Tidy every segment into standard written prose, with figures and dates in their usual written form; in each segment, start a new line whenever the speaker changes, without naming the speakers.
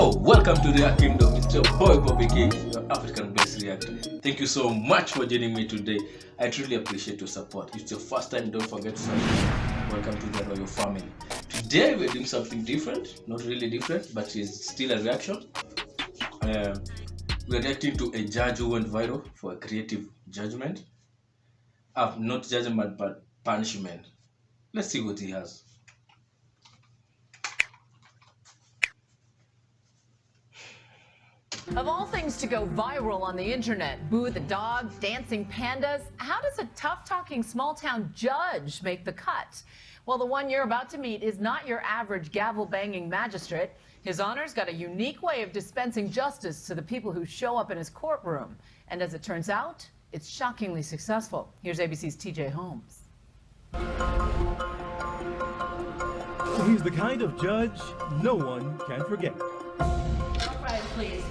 Yo, welcome to React Kingdom. It's your boy Bobby King, your African-based reactor. Thank you so much for joining me today. I truly appreciate your support. If it's your first time, don't forget to subscribe. Welcome to the Royal family. Today we're doing something different, not really different, but it's still a reaction. We're reacting to a judge who went viral for a creative judgment. Not judgment, but punishment. Let's see what he has.
Of all things to go viral on the internet, Boo the dog, dancing pandas, how does a tough-talking small-town judge make the cut? Well, the one you're about to meet is not your average gavel-banging magistrate. His Honor's got a unique way of dispensing justice to the people who show up in his courtroom. And as it turns out, it's shockingly successful. Here's ABC's TJ Holmes.
He's the kind of judge no one can forget.
Right, please.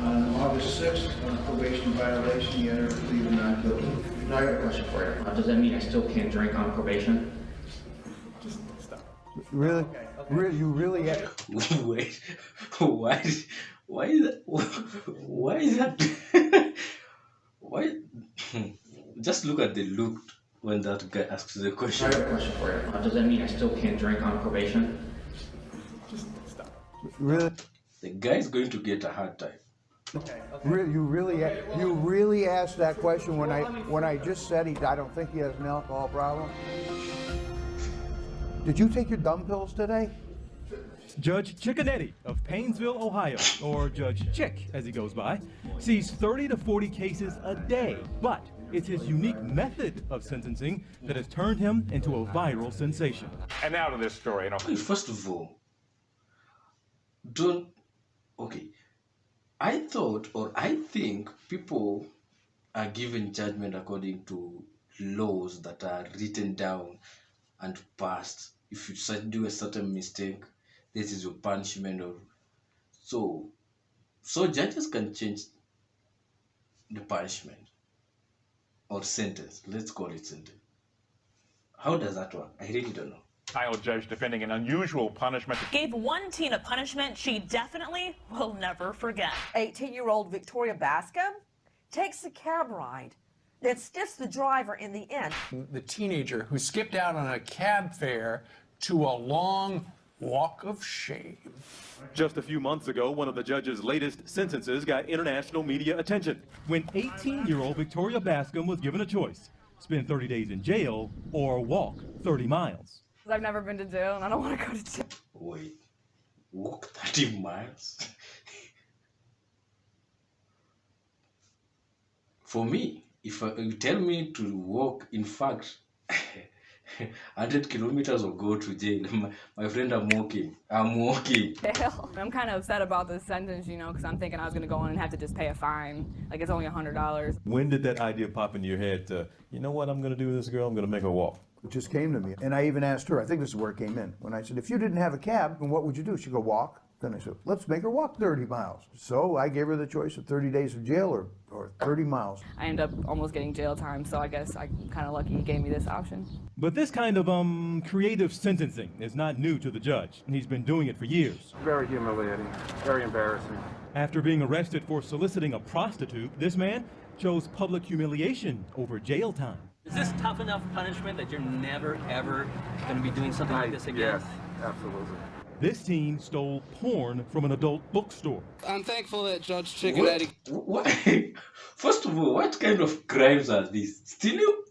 On August 6th, on a probation violation, you entered a plea of not guilty. Now I got a question for you.
Does that mean I still can't drink on probation?
Really? Really? You really?
Wait, why is that? Why is that? Why? Just look at the look when that guy asks the question.
I got a question for you. Does that mean I still can't drink on probation?
Really?
The guy is going to get a hard time.
Really? You really asked that question when I just said I don't think he has an alcohol problem. Did you take your dumb pills today?
Judge Chickanetti of Paynesville, Ohio, or Judge Chick as he goes by, sees 30 to 40 cases a day, but it's his unique method of sentencing that has turned him into a viral sensation.
And now to this story.
First of all, I thought or I think people are given judgment according to laws that are written down and passed. If you do a certain mistake, this is your punishment. Or so judges can change the punishment or sentence. Let's call it sentence. How does that work? I really don't know.
Ohio judge defending an unusual punishment.
Gave one teen a punishment she definitely will never forget.
18-year-old Victoria Bascom takes a cab ride, then stiffs the driver in the end.
The teenager who skipped out on a cab fare to a long walk of shame.
Just a few months ago, one of the judge's latest sentences got international media attention when 18-year-old Victoria Bascom was given a choice: spend 30 days in jail or walk 30 miles.
I've never been to jail and I don't want to go to jail.
Wait, walk 30 miles? For me, if you tell me to walk, in fact, 100 kilometers or go to jail, my friend, I'm walking.
Jail. I'm kind of upset about this sentence, because I'm thinking I was going to go in and have to just pay a fine. Like, it's only $100.
When did that idea pop into your head to, you know what I'm going to do with this girl? I'm going to make her walk.
It just came to me. And I even asked her, I think this is where it came in, when I said, if you didn't have a cab, then what would you do? She'd go, walk. Then I said, let's make her walk 30 miles. So I gave her the choice of 30 days of jail or 30 miles.
I ended up almost getting jail time, so I guess I'm kind of lucky he gave me this option.
But this kind of creative sentencing is not new to the judge. He's been doing it for years.
Very humiliating, very embarrassing.
After being arrested for soliciting a prostitute, this man chose public humiliation over jail time.
Is this tough enough punishment that you're never, ever going to be doing something like this again?
Yes, absolutely.
This teen stole porn from an adult bookstore.
I'm thankful that Judge Chickanetti
What? First of all, what kind of crimes are these? Stealing?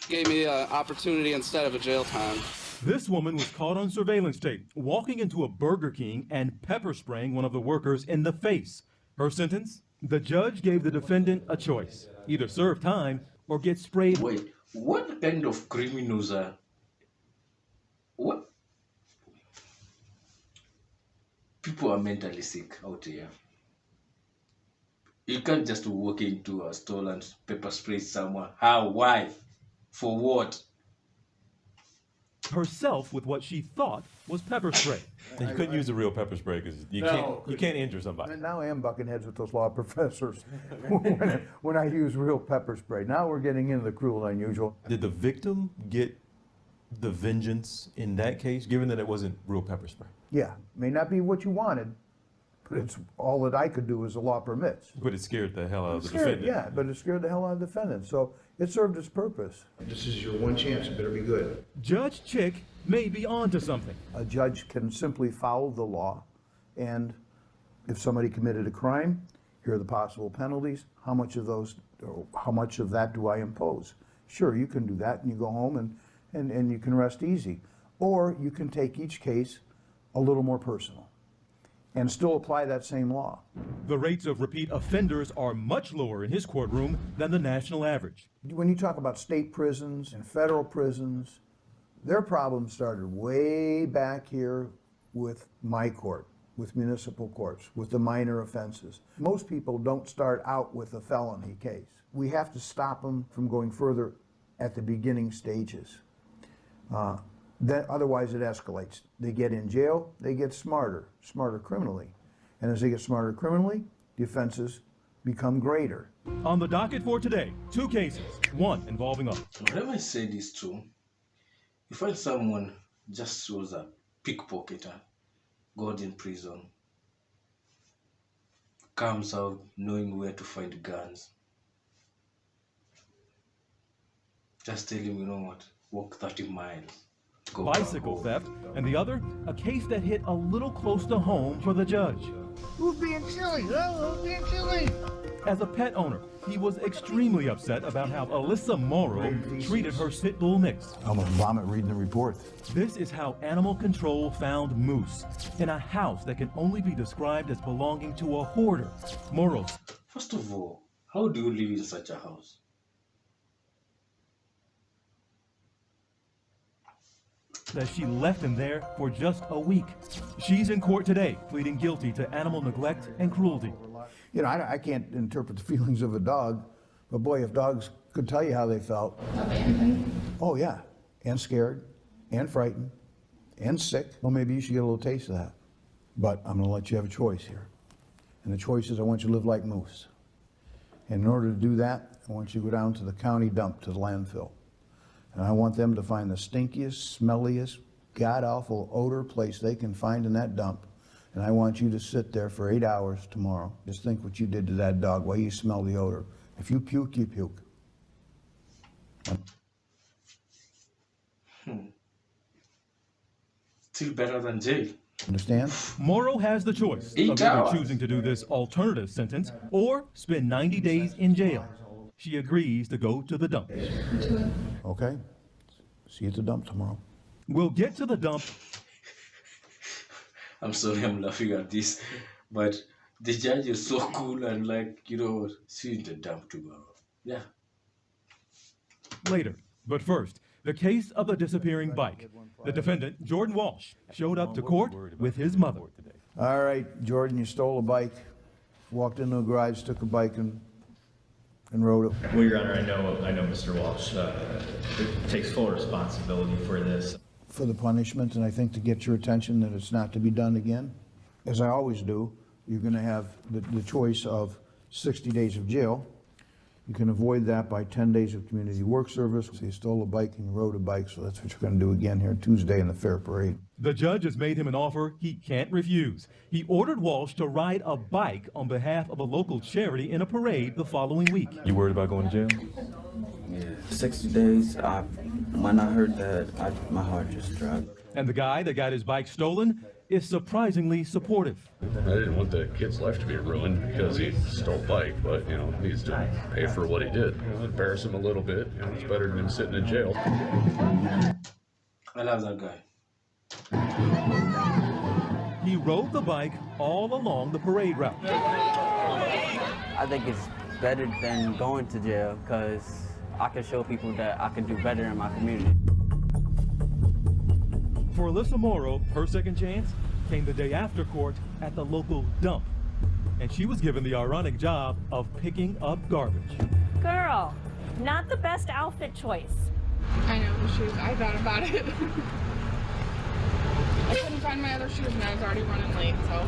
gave me an opportunity instead of a jail time.
This woman was caught on surveillance tape walking into a Burger King and pepper spraying one of the workers in the face. Her sentence? The judge gave the defendant a choice: either serve time or get sprayed.
Wait, what kind of criminals are? What? People are mentally sick out here. You can't just walk into a store and pepper spray someone. How? Why? For what?
Herself with what she thought was pepper spray.
And you couldn't use the real pepper spray because you can't injure somebody.
And now I am bucking heads with those law professors when I use real pepper spray. Now we're getting into the cruel and unusual.
Did the victim get the vengeance in that case, given that it wasn't real pepper spray?
Yeah, may not be what you wanted, but it's all that I could do as the law permits.
But it scared the hell out of the
Scared,
defendant.
yeah, but it scared the hell out of the defendant, so it served its purpose.
This is your one chance, it better be good.
Judge Chick may be onto something.
A judge can simply follow the law, and if somebody committed a crime, here are the possible penalties. How much of that do I impose? Sure, you can do that, and you go home and you can rest easy. Or you can take each case a little more personal and still apply that same law.
The rates of repeat offenders are much lower in his courtroom than the national average.
When you talk about state prisons and federal prisons, their problem started way back here with my court, with municipal courts, with the minor offenses. Most people don't start out with a felony case. We have to stop them from going further at the beginning stages. Otherwise it escalates. They get in jail, they get smarter criminally. And as they get smarter criminally, the offenses become greater.
On the docket for today, 2 cases, one involving others.
Whatever I said is true. You find someone just was a pickpocketer, got in prison, comes out knowing where to find guns. Just tell him, you know what, walk 30 miles. Go
Bicycle theft, and the other, a case that hit a little close to home for the judge.
Who's being silly? Who's being silly?
As a pet owner, he was extremely upset about how Alyssa Morrow treated her pit bull Nix.
I'm gonna vomit reading the report.
This is how animal control found Moose in a house that can only be described as belonging to a hoarder. Morrow.
First of all, how do you live in such a house?
That she left him there for just a week. She's in court today, pleading guilty to animal neglect and cruelty.
You know, I can't interpret the feelings of a dog, but boy, if dogs could tell you how they felt.
Abandoned.
Oh yeah, and scared, and frightened, and sick. Well, maybe you should get a little taste of that. But I'm gonna let you have a choice here. And the choice is I want you to live like Moose. And in order to do that, I want you to go down to the county dump, to the landfill. And I want them to find the stinkiest, smelliest, god-awful odor place they can find in that dump. And I want you to sit there for 8 hours tomorrow. Just think what you did to that dog while you smell the odor. If you puke, you puke.
Still better than jail.
Understand?
Morrow has the choice of either choosing to do this alternative sentence or spend 90 days in jail. She agrees to go to the dump.
Okay. See you at the dump tomorrow.
We'll get to the dump.
I'm sorry I'm laughing at this, but the judge is so cool and see you in the dump tomorrow. Yeah.
Later. But first, the case of the disappearing bike. The defendant, Jordan Walsh, showed up to court with his mother.
All right, Jordan, you stole a bike, walked into a garage, took a bike and rode it.
Well, Your Honor, I know Mr. Walsh takes full responsibility for this.
For the punishment, and I think to get your attention that it's not to be done again. As I always do, you're going to have the choice of 60 days of jail. You can avoid that by 10 days of community work service. So you stole a bike and you rode a bike, so that's what you're going to do again here Tuesday in the Fair Parade.
The judge has made him an offer he can't refuse. He ordered Walsh to ride a bike on behalf of a local charity in a parade the following week.
You worried about going to jail?
Yeah, 60 days. When I heard that, my heart just dropped.
And the guy that got his bike stolen is surprisingly supportive.
I didn't want the kid's life to be ruined because he stole a bike, but, he needs to pay for what he did. Embarrass him a little bit. It's better than him sitting in jail.
I love that guy.
He rode the bike all along the parade route.
I think it's better than going to jail because I can show people that I can do better in my community.
For Alyssa Morrow, her second chance came the day after court at the local dump. And she was given the ironic job of picking up garbage.
Girl, not the best outfit choice.
I know the shoes. I thought about it. I couldn't find my other shoes and I was already running late, so.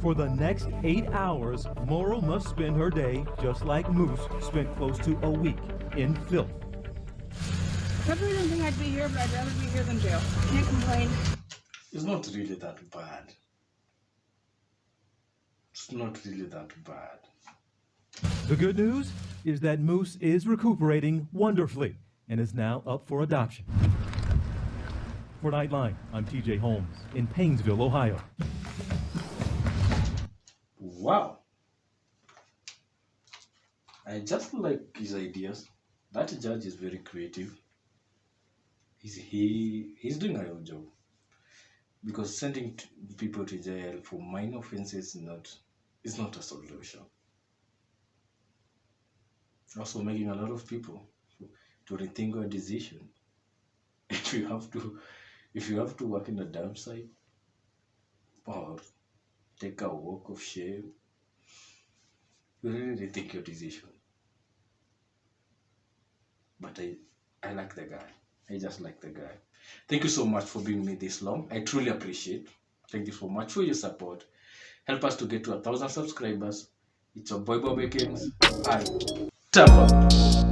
For the next 8 hours, Morrow must spend her day just like Moose spent close to a week in filth.
Definitely didn't think I'd be here, but I'd rather be here than jail. Can't complain.
It's not really that bad. It's not really that bad.
The good news is that Moose is recuperating wonderfully and is now up for adoption. For Nightline, I'm TJ Holmes in Painesville, Ohio.
Wow. I just like his ideas. That judge is very creative. He's doing a good job. Because sending people to jail for minor offenses is not a solution. Also making a lot of people to rethink your decision. If you have to work in a dump site or take a walk of shame, you really rethink your decision. But I like the guy. I just like the guy. Thank you so much for being with me this long. I truly appreciate. Thank you so much for your support. Help us to get to 1,000 subscribers. It's your boy Bobby Kings. I tap up.